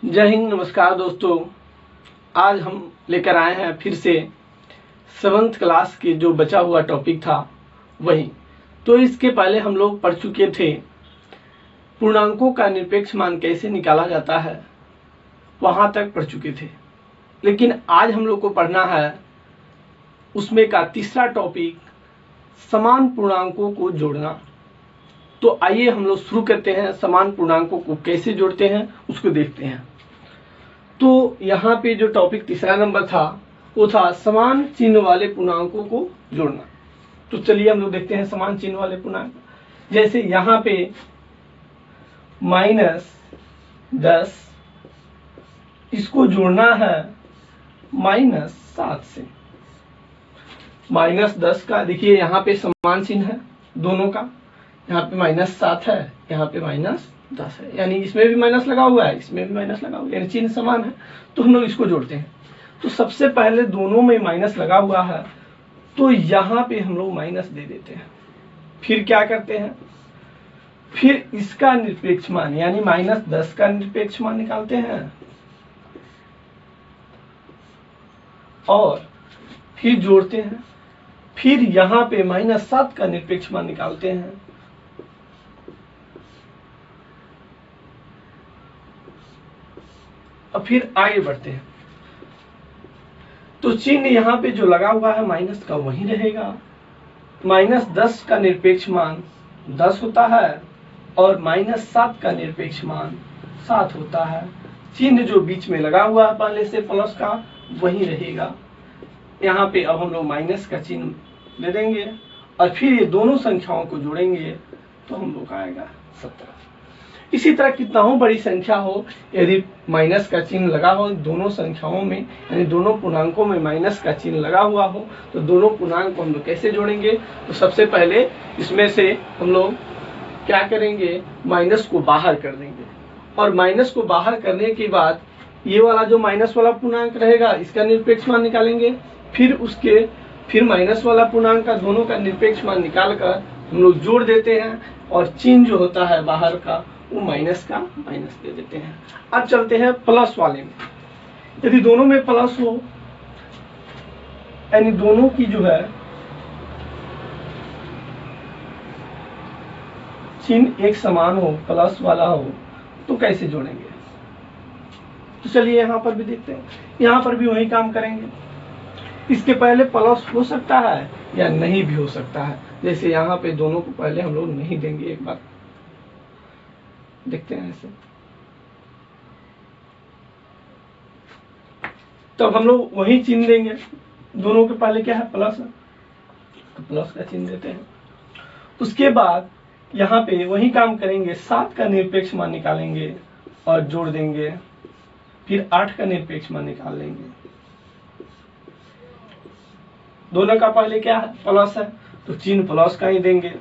जय हिंद, नमस्कार दोस्तों। आज हम लेकर आए हैं फिर से 7th क्लास के जो बचा हुआ टॉपिक था वही। तो इसके पहले हम लोग पढ़ चुके थे पूर्णांकों का निरपेक्ष मान कैसे निकाला जाता है, वहां तक पढ़ चुके थे। लेकिन आज हम लोग को पढ़ना है उसमें का तीसरा टॉपिक, समान पूर्णांकों को जोड़ना। तो आइए हम लोग शुरू करते हैं। समान पूर्णांकों को कैसे जोड़ते हैं उसको देखते हैं। तो यहाँ पे जो टॉपिक तीसरा नंबर था वो था समान चिन्ह वाले पूर्णांकों को जोड़ना। तो चलिए हम लोग देखते हैं समान चिन्ह वाले पूर्णांक। जैसे यहाँ पे -10, इसको जोड़ना है -7 से। -10 का देखिए यहाँ पे समान चिन्ह है दोनों का, यहाँ पे -7 है, यहाँ पे -10 है, यानी इसमें भी माइनस लगा हुआ है, इसमें भी माइनस लगा हुआ है, यानी चिन्ह समान है। तो हम लोग इसको जोड़ते हैं। तो सबसे पहले दोनों में माइनस लगा हुआ है तो यहाँ पे हम लोग माइनस दे देते हैं। फिर क्या करते हैं, फिर इसका निरपेक्ष मान यानी -10 का निरपेक्ष मान निकालते हैं और फिर जोड़ते हैं। फिर यहाँ पे -7 का निरपेक्ष मान निकालते हैं और फिर आगे बढ़ते हैं। तो चिन्ह यहाँ पे जो लगा हुआ है माइनस का वही रहेगा। -10 का निरपेक्ष मान 10 होता है और -7 का निरपेक्ष मान 7 होता है। चिन्ह जो बीच में लगा हुआ है पहले से प्लस का वही रहेगा। यहाँ पे अब हम लोग माइनस का चिन्ह दे देंगे और फिर ये दोनों संख्याओं को जोड़ेंगे तो हम लोग आएगा 17। इसी तरह कितना हो बड़ी संख्या हो, यदि माइनस का चिन्ह लगा हो दोनों संख्याओं में, यानी दोनों पूर्णांकों में माइनस का चिन्ह लगा हुआ हो, तो दोनों पूर्णांक को हम लोग कैसे जोड़ेंगे। तो सबसे पहले इसमें से हम लोग क्या करेंगे, माइनस को बाहर कर देंगे और माइनस को बाहर करने के बाद ये वाला जो माइनस वाला पूर्णांक रहेगा इसका निरपेक्ष मान निकालेंगे। फिर माइनस वाला पूर्णांक का दोनों का निरपेक्ष मान निकाल कर हम लोग जोड़ देते हैं और चिन्ह जो होता है बाहर का वो माइनस का माइनस दे देते हैं। अब चलते हैं प्लस वाले में। यदि दोनों में प्लस हो, यानी दोनों की जो है चिन्ह एक समान हो, प्लस वाला हो, तो कैसे जोड़ेंगे। तो चलिए यहाँ पर भी देखते हैं। यहाँ पर भी वही काम करेंगे। इसके पहले प्लस हो सकता है या नहीं भी हो सकता है। जैसे यहाँ पे दोनों को पहले हम लोग नहीं देंगे, एक बार देखते हैं ऐसे। तब हम लोग वही चिन्ह देंगे। दोनों के पहले क्या है, प्लस है, तो प्लस का चिन्ह देते हैं। उसके बाद यहाँ पे वही काम करेंगे, 7 का निरपेक्ष मान निकालेंगे और जोड़ देंगे। फिर 8 का निरपेक्ष मान निकाल लेंगे। दोनों का पहले क्या है, प्लस है, तो चिन्ह प्लस का ही देंगे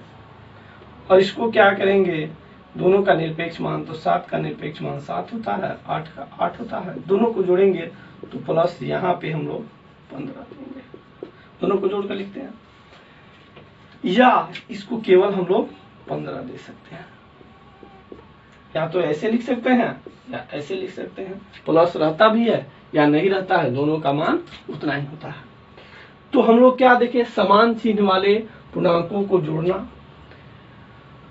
और इसको क्या करेंगे, दोनों का निरपेक्ष मान, तो 7 का निरपेक्ष मान 7 होता है, 8 का 8 होता है। दोनों को जोड़ेंगे तो प्लस यहाँ पे हम लोग 15 देंगे। दोनों को जोड़ कर लिखते हैं, या इसको केवल हम लोग 15 दे सकते हैं। या तो ऐसे लिख सकते हैं या ऐसे लिख सकते हैं। प्लस रहता भी है या नहीं रहता है, दोनों का मान उतना ही होता है। तो हम लोग क्या देखें, समान चिन्ह वाले पूर्णांकों को जोड़ना।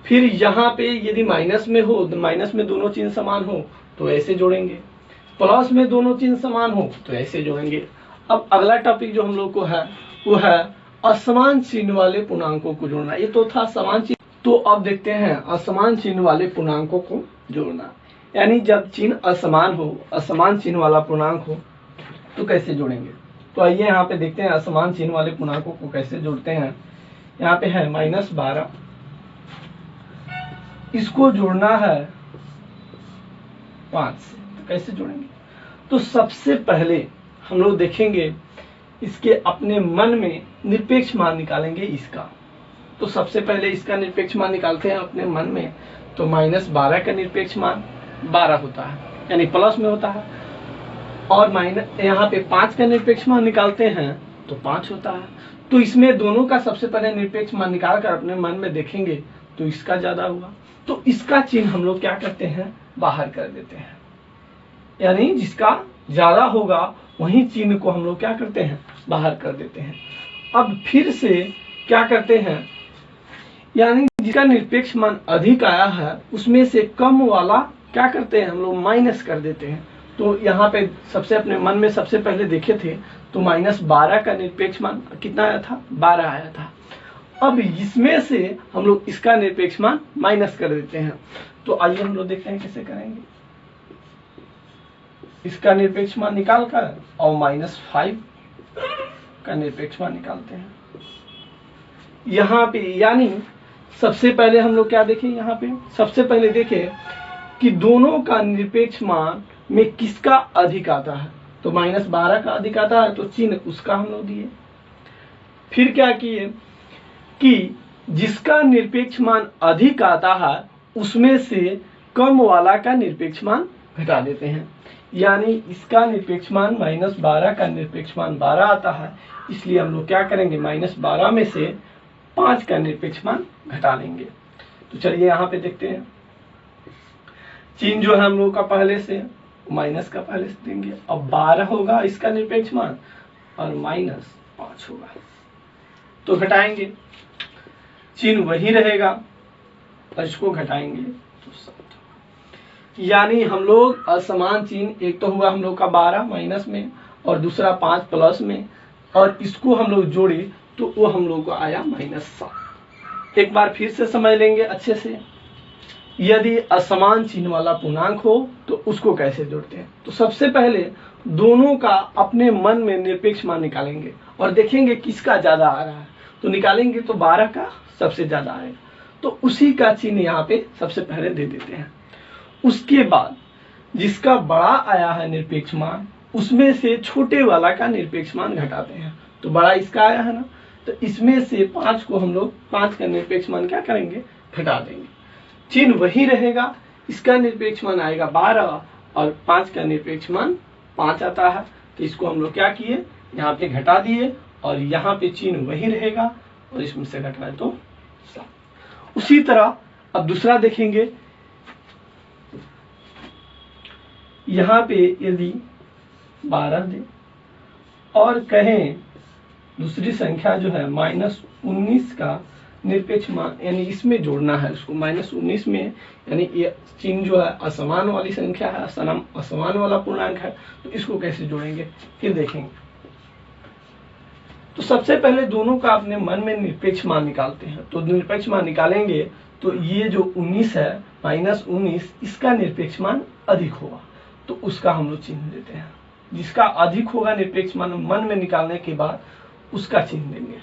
फिर यहाँ पे यदि माइनस में हो, माइनस में दोनों चिन्ह समान हो तो ऐसे जोड़ेंगे। प्लस में दोनों चिन्ह समान हो तो ऐसे जोड़ेंगे। अब अगला टॉपिक जो हम लोग को है वो है असमान चिन्ह वाले पूर्णांकों को जोड़ना। ये तो था समान चिन्ह, तो अब देखते हैं असमान चिन्ह वाले पूर्णांकों को जोड़ना। यानी जब चिन्ह असमान हो, असमान चिन्ह वाला पूर्णांक हो तो कैसे जोड़ेंगे। तो आइए यहाँ पे देखते हैं असमान चिन्ह वाले पूर्णांकों को कैसे जोड़ते हैं। यहाँ पे है -12, इसको जोड़ना है 5 से, तो कैसे जोड़ेंगे। तो सबसे पहले हम लोग देखेंगे इसके अपने मन में निरपेक्ष मान निकालेंगे इसका। तो सबसे पहले इसका निरपेक्ष मान निकालते हैं अपने मन में। तो -12 का निरपेक्ष मान 12 होता है, यानी प्लस में होता है। और यहाँ पे 5 का निरपेक्ष मान निकालते हैं तो 5 होता है। तो इसमें दोनों का सबसे पहले निरपेक्ष मान निकाल कर अपने मन में देखेंगे तो इसका ज्यादा हुआ, तो इसका चिन्ह हम लोग क्या करते हैं, बाहर कर देते हैं। यानी जिसका ज्यादा होगा वही चिन्ह को हम लोग क्या करते हैं, बाहर कर देते हैं। अब फिर से क्या करते हैं, यानी जिसका निरपेक्ष मान अधिक आया है उसमें से कम वाला क्या करते हैं, हम लोग माइनस कर देते हैं। तो यहाँ पे सबसे अपने मन में सबसे पहले देखे थे तो -12 का निरपेक्ष मान कितना आया था, 12 आया था। अब इसमें से हम लोग इसका निरपेक्ष मान माइनस कर देते हैं। तो आइए हम लोग देखते हैं कैसे करेंगे। इसका निरपेक्ष मान निकाल कर और -5 का निरपेक्ष मान निकालते हैं यहाँ पे। यानी सबसे पहले हम लोग क्या देखें, यहाँ पे सबसे पहले देखें कि दोनों का निरपेक्ष मान में किसका अधिक आता है। तो -12 का अधिक आता है तो चिन्ह उसका हम लोग दिए। फिर क्या किए कि जिसका निरपेक्ष मान अधिक आता है उसमें से कम वाला का निरपेक्ष मान घटा देते हैं। यानी इसका निरपेक्ष मान -12 का निरपेक्ष मान 12 आता है, इसलिए हम लोग क्या करेंगे, -12 में से 5 का निरपेक्ष मान घटा लेंगे। तो चलिए यहाँ पे देखते हैं। चिन्ह जो है हम लोग का पहले से माइनस का पहले से देंगे। अब 12 होगा इसका निरपेक्ष मान और -5 होगा, तो घटाएंगे, चिन्ह वही रहेगा और इसको घटाएंगे तो 7 होगा। यानी हम लोग असमान चिन्ह, एक तो हुआ हम लोग का 12 माइनस में और दूसरा 5 प्लस में, और इसको हम लोग जोड़े तो वो हम लोग को आया -7। एक बार फिर से समझ लेंगे अच्छे से। यदि असमान चिन्ह वाला पूर्णांक हो तो उसको कैसे जोड़ते हैं। तो सबसे पहले दोनों का अपने मन में निरपेक्ष मान निकालेंगे और देखेंगे किसका ज्यादा आ रहा है। तो निकालेंगे तो 12 का सबसे ज्यादा आएगा, तो उसी का चिन्ह यहाँ पे सबसे पहले दे देते हैं। उसके बाद जिसका बड़ा आया है निरपेक्ष मान उसमें से छोटे वाला का निरपेक्ष मान घटाते हैं। तो बड़ा इसका आया है ना, तो इसमें से 5 को हम लोग 5 का निरपेक्ष मान क्या करेंगे, घटा देंगे, चिन्ह वही रहेगा। इसका निरपेक्ष मान आएगा 12 और 5 का निरपेक्ष मान 5 आता है, तो इसको हम लोग क्या किए, यहाँ पे घटा दिए और यहाँ पे चिन्ह वही रहेगा और इसमें से घटाए तो 7। उसी तरह अब दूसरा देखेंगे। यहाँ पे यदि 12 दे और कहें दूसरी संख्या जो है -19 का निरपेक्ष मान, यानी इसमें जोड़ना है उसको -19 में, यानी ये चिन्ह जो है असमान वाली संख्या है, असमान वाला पूर्णांक है, तो इसको कैसे जोड़ेंगे फिर देखेंगे। तो सबसे पहले दोनों का अपने मन में निरपेक्ष मान निकालते हैं। तो निरपेक्ष मान निकालेंगे तो ये जो 19 है -19, इसका निरपेक्ष मान अधिक होगा तो उसका हम लोग चिन्ह देते हैं। जिसका अधिक होगा निरपेक्ष मान मन में निकालने के बाद उसका चिन्ह देंगे।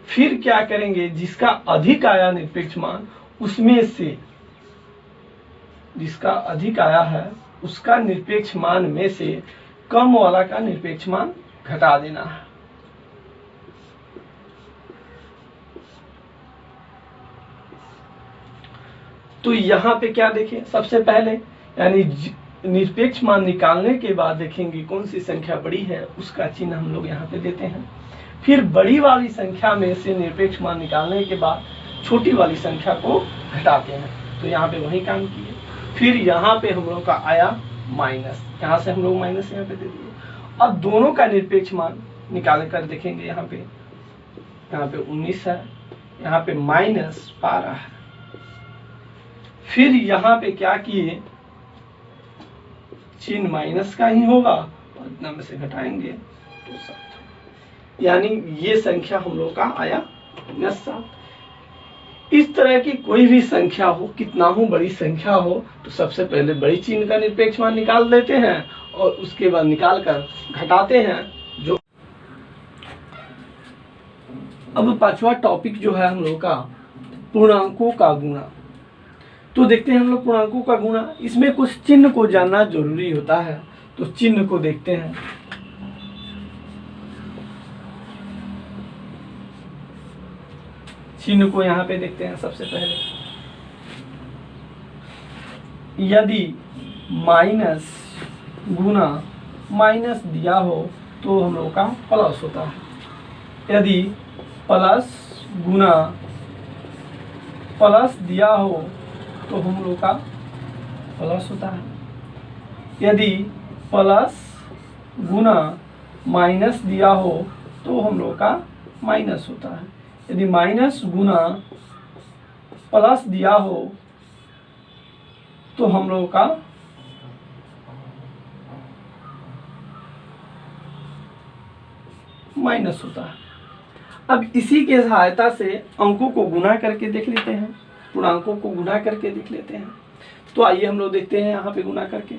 फिर क्या करेंगे, जिसका अधिक आया निरपेक्ष मान उसमें से जिसका अधिक आया है उसका निरपेक्ष मान में से कम वाला का निरपेक्ष मान घटा देना है। तो यहाँ पे क्या देखें, सबसे पहले यानी निरपेक्ष मान निकालने के बाद देखेंगे कौन सी संख्या बड़ी है, उसका चिन्ह हम लोग यहाँ पे देते हैं। फिर बड़ी वाली संख्या में से निरपेक्ष मान निकालने के बाद छोटी वाली संख्या को घटाते हैं। तो यहाँ पे वही काम किए। फिर यहाँ पे हम लोग का आया माइनस, यहाँ से हम लोग माइनस यहाँ पे दे दिए। अब दोनों का निरपेक्ष मान निकाल कर देखेंगे। यहाँ पे 19 है, यहाँ पे -12 है। फिर यहाँ पे क्या किए, चिन्ह माइनस का ही होगा और इतना में से घटाएंगे तो 7, यानी ये संख्या हम लोग का आया -7। इस तरह की कोई भी संख्या हो, कितना हो बड़ी संख्या हो, तो सबसे पहले बड़ी चिन्ह का निरपेक्ष मान निकाल देते हैं और उसके बाद निकाल कर घटाते हैं। जो अब पांचवा टॉपिक जो है हम लोग का पूर्णांकों का गुणा। तो देखते हैं हम लोग पूर्णांकों का गुणा। इसमें कुछ चिन्ह को जानना जरूरी होता है, तो चिन्ह को देखते हैं। चिन्ह को यहाँ पे देखते हैं। सबसे पहले यदि माइनस गुना माइनस दिया हो तो हम लोग का प्लस होता है। यदि प्लस गुना प्लस दिया हो तो हम लोग का प्लस होता है। यदि प्लस गुना माइनस दिया हो तो हम लोग का माइनस होता है, यदि माइनस गुना प्लस दिया हो तो हम लोग का माइनस होता है। अब इसी के सहायता से अंकों को गुना करके देख लेते हैं, पूर्णांकों को गुना करके देख लेते हैं। तो आइए हम लोग देखते हैं यहाँ पे गुना करके।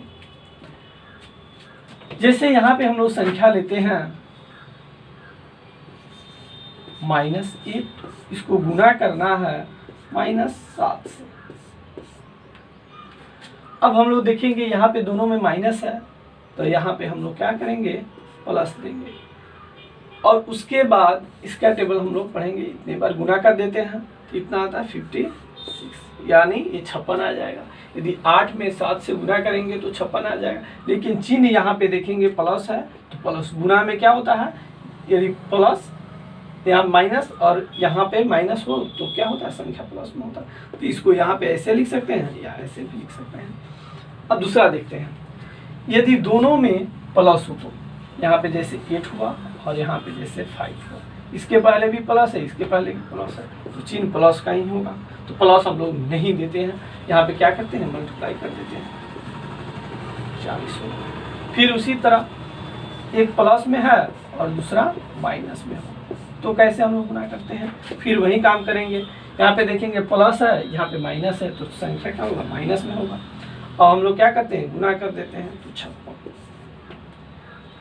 जैसे यहाँ पे हम लोग संख्या लेते हैं -8, इसको गुना करना है -7 से। अब हम लोग देखेंगे यहाँ पे दोनों में माइनस है, तो यहाँ पे हम लोग क्या करेंगे, प्लस देंगे, और उसके बाद इसका टेबल हम लोग पढ़ेंगे। इतने बार गुना कर देते हैं, इतना आता है 56, यानी ये 56 आ जाएगा। यदि 8 में 7 से गुना करेंगे तो 56 आ जाएगा। लेकिन चिन्ह यहाँ पे देखेंगे प्लस है, तो प्लस गुना में क्या होता है, यदि प्लस यहाँ माइनस और यहाँ पे माइनस हो तो क्या होता है, संख्या प्लस में होता है। तो इसको यहाँ पे ऐसे लिख सकते हैं या ऐसे भी लिख सकते हैं। अब दूसरा देखते हैं, यदि दोनों में प्लस हो तो यहाँ पे जैसे 8 हुआ और यहाँ पे जैसे 5 हुआ, इसके पहले भी प्लस है, इसके पहले भी प्लस है, तो चिन्ह प्लस का ही होगा। तो प्लस हम लोग नहीं देते हैं, यहाँ पे क्या करते हैं, मल्टीप्लाई कर देते हैं, 40 होगा। फिर उसी तरह एक प्लस में है और दूसरा माइनस में हो, तो कैसे हम लोग गुना करते हैं, फिर वही काम करेंगे। यहाँ पे देखेंगे प्लस है, यहाँ पे माइनस है, तो संख्या क्या होगा, माइनस में होगा। और हम लोग क्या करते हैं, गुना कर देते हैं, तो 56।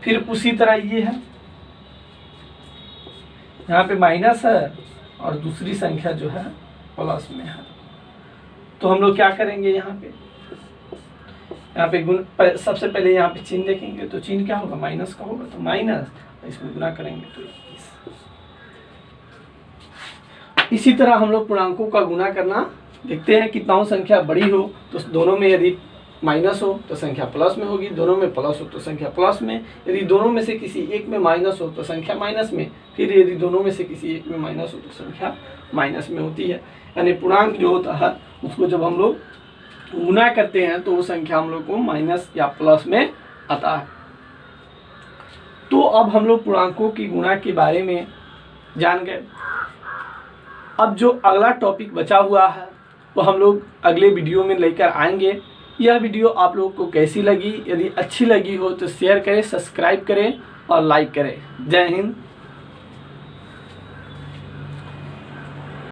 फिर उसी तरह ये है, यहाँ पे माइनस है और दूसरी संख्या जो है प्लस में है, तो हम लोग क्या करेंगे, यहाँ पे सबसे पहले यहाँ पे चिन्ह देखेंगे, तो चिन्ह क्या होगा, माइनस का होगा, तो माइनस, इसमें गुना करेंगे तो 21। इसी तरह हम लोग पूर्णांकों का गुना करना देखते हैं। कितनाओं संख्या बड़ी हो तो दोनों में यदि माइनस हो तो संख्या प्लस में होगी, दोनों में प्लस हो तो संख्या प्लस में, यदि दोनों में से किसी एक में माइनस हो तो संख्या माइनस में, फिर यदि दोनों में से किसी एक में माइनस हो तो संख्या माइनस में होती है। यानी पूर्णांक जो होता है उसको जब हम लोग गुना करते हैं तो वो संख्या हम लोग को माइनस या प्लस में आता है। तो अब हम लोग पूर्णांकों की गुणा के बारे में जान गए। अब जो अगला टॉपिक बचा हुआ है वो हम लोग अगले वीडियो में लेकर आएंगे। यह वीडियो आप लोगों को कैसी लगी, यदि अच्छी लगी हो तो शेयर करें, सब्सक्राइब करें और लाइक करें। जय हिंद,